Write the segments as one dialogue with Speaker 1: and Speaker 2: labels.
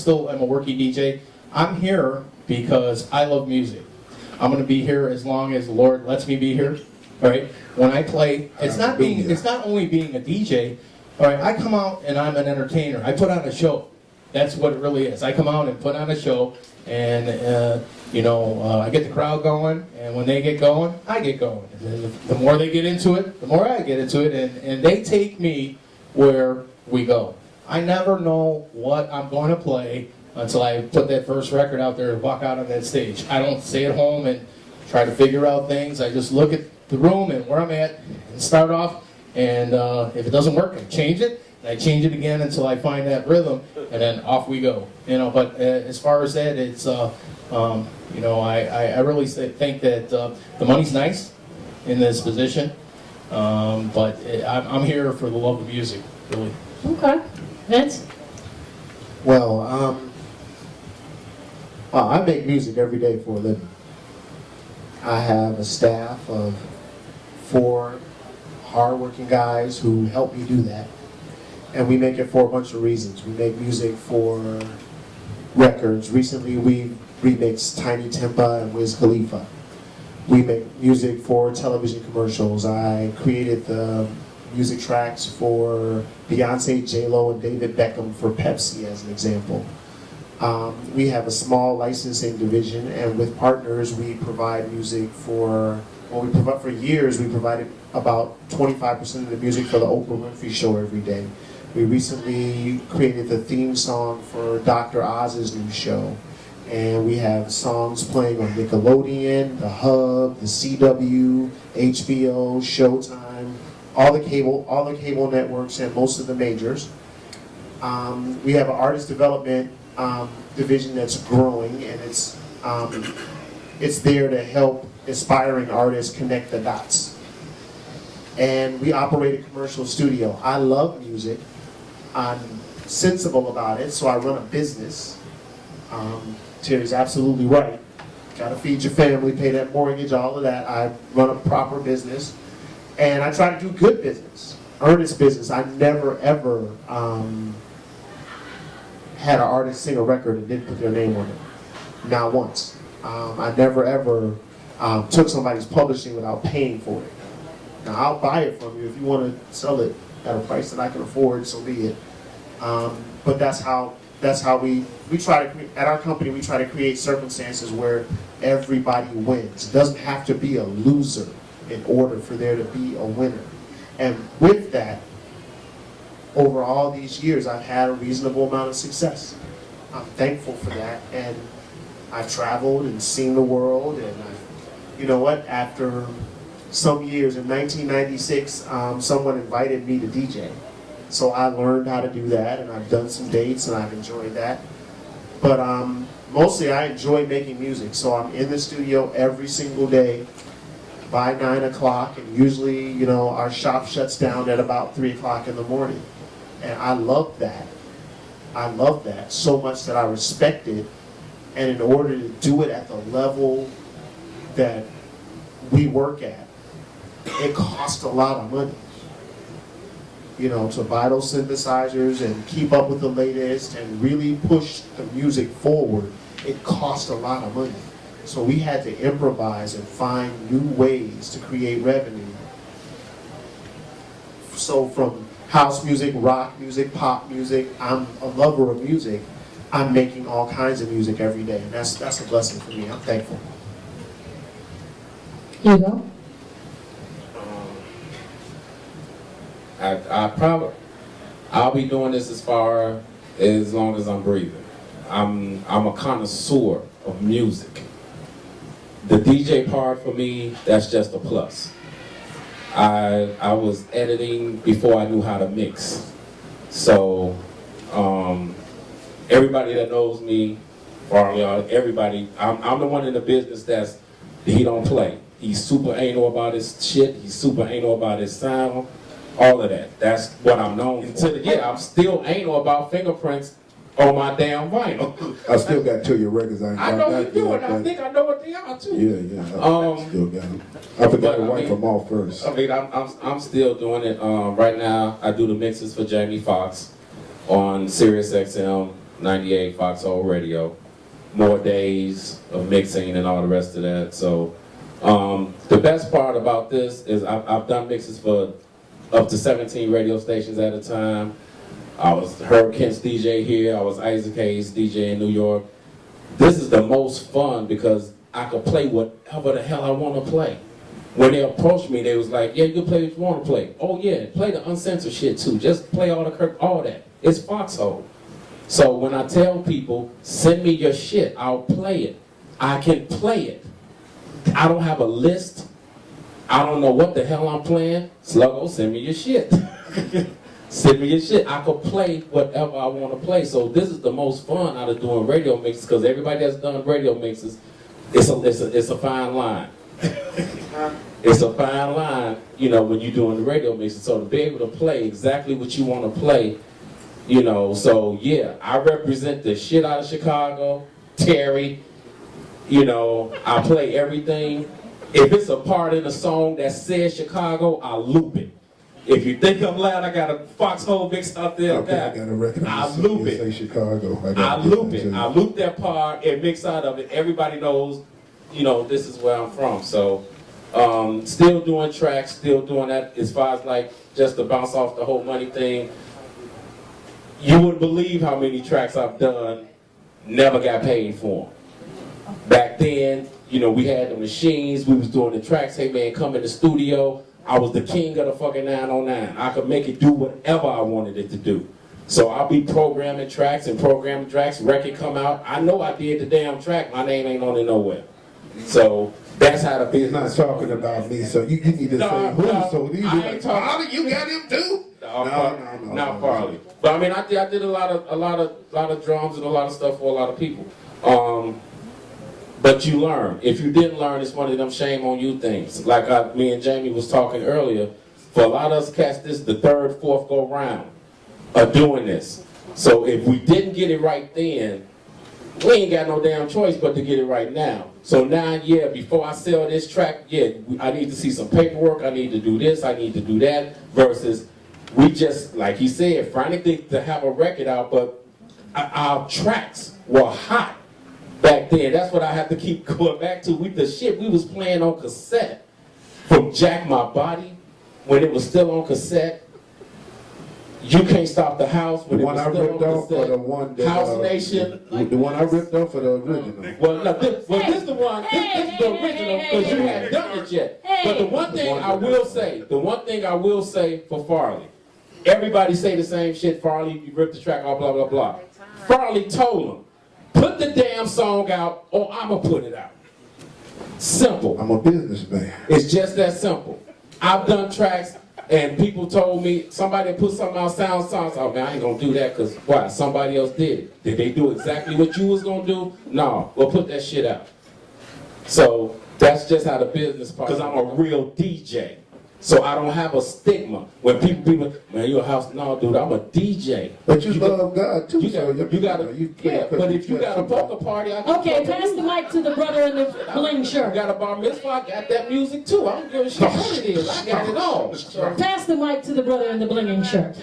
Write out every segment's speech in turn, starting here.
Speaker 1: still am a working DJ. I'm here because I love music. I'm going to be here as long as the Lord lets me be here. All right. When I play, it's not only being a DJ. All right. I come out and I'm an entertainer. I put on a show. That's what it really is. I come out and put on a show, and I get the crowd going, and when they get going, I get going. The more they get into it, the more I get into it, and they take me where we go. I never know what I'm going to play until I put that first record out there and walk out on that stage. I don't stay at home and try to figure out things. I just look at the room and where I'm at and start off, and if it doesn't work, I change it. And I change it again until I find that rhythm, and then off we go. But as far as that, it's I really think that the money's nice in this position, but I'm here for the love of music, really.
Speaker 2: Okay, Vince.
Speaker 3: Well, I make music every day for a living. I have a staff of 4 hardworking guys who help me do that. And we make it for a bunch of reasons. We make music for records. Recently we remixed Tiny Tempa and Wiz Khalifa. We make music for television commercials. I created the music tracks for Beyonce, J-Lo, and David Beckham for Pepsi, as an example. We have a small licensing division, and with partners we provide music for years we provided about 25% of the music for the Oprah Winfrey Show every day. We recently created the theme song for Dr. Oz's new show. And we have songs playing on Nickelodeon, The Hub, The CW, HBO, Showtime, all the cable networks and most of the majors. We have an artist development division that's growing, and it's there to help aspiring artists connect the dots. And we operate a commercial studio. I love music. I'm sensible about it, so I run a business. Terry's absolutely right. Gotta feed your family, pay that mortgage, all of that. I run a proper business, and I try to do good business, earnest business. I never ever had an artist sing a record and didn't put their name on it. Not once. I never ever took somebody's publishing without paying for it. Now I'll buy it from you if you want to sell it at a price that I can afford, so be it. But that's how we try to, at our company, we try to create circumstances where everybody wins. It doesn't have to be a loser in order for there to be a winner. And with that, over all these years, I've had a reasonable amount of success. I'm thankful for that, and I've traveled and seen the world, and you know what, after some years, in 1996, someone invited me to DJ. So I learned how to do that, and I've done some dates, and I've enjoyed that. But mostly I enjoy making music, so I'm in the studio every single day by 9 o'clock, and usually, our shop shuts down at about 3 o'clock in the morning. And I love that. I love that so much that I respect it, and in order to do it at the level that we work at, it costs a lot of money. To buy those synthesizers and keep up with the latest and really push the music forward, it costs a lot of money. So we had to improvise and find new ways to create revenue. So from house music, rock music, pop music, I'm a lover of music. I'm making all kinds of music every day, and that's a blessing for me. I'm thankful.
Speaker 2: Hugo?
Speaker 4: I'll be doing this as long as I'm breathing. I'm a connoisseur of music. The DJ part for me, that's just a plus. I was editing before I knew how to mix. So everybody that knows me, everybody, I'm the one in the business he don't play. He's super anal about his shit. He's super anal about his sound. All of that. That's what I'm known for. I'm still anal about fingerprints on my damn vinyl.
Speaker 5: I still got 2 of your records.
Speaker 4: I know you do, and I think I know what they are too.
Speaker 5: Yeah. I still got them. I forgot to wipe them off first.
Speaker 4: I'm still doing it. Right now, I do the mixes for Jamie Foxx on Sirius XM 98 Foxhole Radio. More days of mixing and all the rest of that. So the best part about this is I've done mixes for up to 17 radio stations at a time. I was Herb Kent's DJ here. I was Isaac Hayes' DJ in New York. This is the most fun because I could play whatever the hell I want to play. When they approached me, they was like, yeah, you can play what you want to play. Oh yeah, play the uncensored shit too. Just play all that. It's Foxhole. So when I tell people, send me your shit, I'll play it. I can play it. I don't have a list. I don't know what the hell I'm playing. Sluggo, send me your shit. Send me your shit. I could play whatever I want to play. So this is the most fun out of doing radio mixes because everybody that's done radio mixes, it's a fine line. It's a fine line, you know, when you're doing the radio mixes. So to be able to play exactly what you want to play, you know, so yeah, I represent the shit out of Chicago, Terry, you know, I play everything. If it's a part in a song that says Chicago, I'll loop it. If you think I'm loud, I got a Foxhole mix out there.
Speaker 5: Okay, I got a record.
Speaker 4: I loop it.
Speaker 5: Say Chicago.
Speaker 4: I loop it. I loop that part and mix out of it. Everybody knows, you know, this is where I'm from. So, still doing tracks, still doing that as far as like just to bounce off the whole money thing. You wouldn't believe how many tracks I've done, never got paid for them. Back then, you know, we had the machines, we was doing the tracks, hey man, come in the studio. I was the king of the fucking 909. I could make it do whatever I wanted it to do. So I'll be programming tracks, record come out. I know I did the damn track, my name ain't on it nowhere. So that's how the
Speaker 5: He's
Speaker 4: business.
Speaker 5: not talking about me, so you need to say who. So these
Speaker 4: I
Speaker 5: are
Speaker 4: ain't
Speaker 5: like,
Speaker 4: talking.
Speaker 5: you got him too?
Speaker 4: No,
Speaker 5: No.
Speaker 4: not Farley. But I mean, I did a lot of drums and a lot of stuff for a lot of people. But you learn. If you didn't learn, it's one of them shame on you things. Like me and Jamie was talking earlier. For a lot of us cats, this is the third, fourth go round of doing this. So if we didn't get it right then, we ain't got no damn choice but to get it right now. So now, yeah, before I sell this track, yeah, I need to see some paperwork, I need to do this, I need to do that, versus we just, like he said, frantically to have a record out, but our tracks were hot back then. That's what I have to keep going back to. The shit we was playing on cassette, from Jack My Body, when it was still on cassette, You Can't Stop the House, when
Speaker 5: The
Speaker 4: it
Speaker 5: one
Speaker 4: was
Speaker 5: I
Speaker 4: still
Speaker 5: ripped
Speaker 4: on
Speaker 5: off for the
Speaker 4: cassette,
Speaker 5: one that
Speaker 4: House Nation.
Speaker 5: the one I ripped off for the original.
Speaker 4: Well, no, this is the one. This is the original because you hadn't done it yet. But the one thing I will say for Farley, everybody say the same shit. Farley, you ripped the track off, blah blah blah. Farley told him, put the damn song out, or I'ma put it out. Simple.
Speaker 5: I'm a businessman.
Speaker 4: It's just that simple. I've done tracks. And people told me, somebody put something out, sounds, oh man, I ain't gonna do that because why? Somebody else did it. Did they do exactly what you was gonna do? No, well put that shit out. So that's just how the business part, because I'm a real DJ. So I don't have a stigma. When people, man, you a house, no dude, I'm a DJ.
Speaker 5: But you love God too.
Speaker 4: You
Speaker 5: so
Speaker 4: got, you got a, yeah, but if you got a poker party, I can
Speaker 2: Okay, pass the mic to the brother in the bling
Speaker 4: you
Speaker 2: shirt.
Speaker 4: got a bar mitzvah, I got that music too. I don't give a shit what it is. I got it all. So,
Speaker 2: Pass the mic to the brother in the blinging shirt.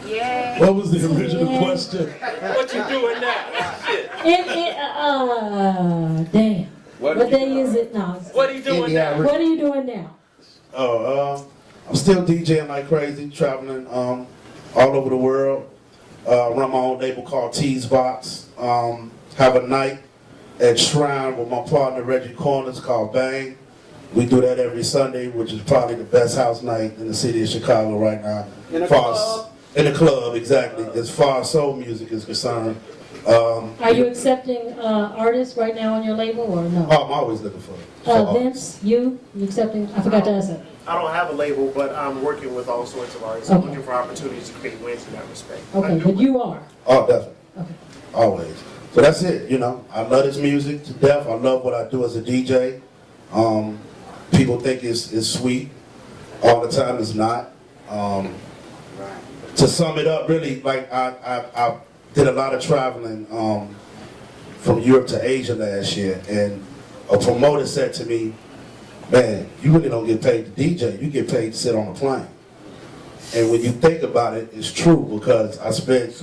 Speaker 6: Yeah.
Speaker 7: What was the original question?
Speaker 4: what you doing now? Shit.
Speaker 2: Damn. What day is it now?
Speaker 4: What are you doing now?
Speaker 2: What are you doing now?
Speaker 7: I'm still DJing like crazy, traveling all over the world. Run my own label called T's Box. Have a night at Shrine with my partner Reggie Corners called Bang. We do that every Sunday, which is probably the best house night in the city of Chicago right now. In a club, exactly. As far as soul music is concerned.
Speaker 2: Are you accepting artists right now on your label or no?
Speaker 7: Oh, I'm always looking for
Speaker 2: Vince, you accepting? I forgot to ask that.
Speaker 8: I don't have a label, but I'm working with all sorts of artists. I'm
Speaker 2: Okay.
Speaker 8: looking for opportunities to create wins in that respect.
Speaker 2: Okay, but you are.
Speaker 7: Oh, definitely.
Speaker 2: Okay.
Speaker 7: Always. So that's it, you know. I love this music to death. I love what I do as a DJ. People think it's sweet. All the time it's not. To sum it up, really, like I did a lot of traveling from Europe to Asia last year, and a promoter said to me, man, you really don't get paid to DJ, you get paid to sit on a plane. And when you think about it, it's true, because I spent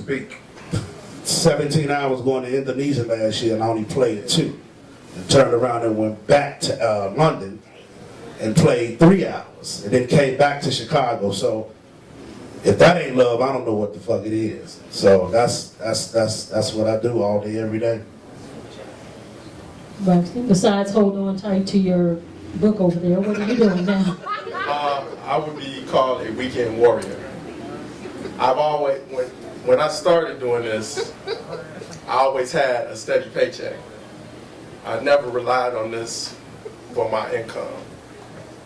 Speaker 7: 17 hours going to Indonesia last year, and I only played 2. And turned around and went back to London and played 3 hours, and then came back to Chicago. So if that ain't love, I don't know what the fuck it is. So that's what I do all day, every day.
Speaker 2: Braxton, besides holding on tight to your book over there, what are you doing now?
Speaker 6: I would be called a weekend warrior. I've always, when I started doing this, I always had a steady paycheck. I never relied on this for my income.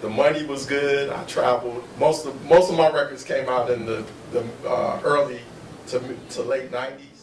Speaker 6: The money was good. I traveled. Most of my records came out in the early to late 90s.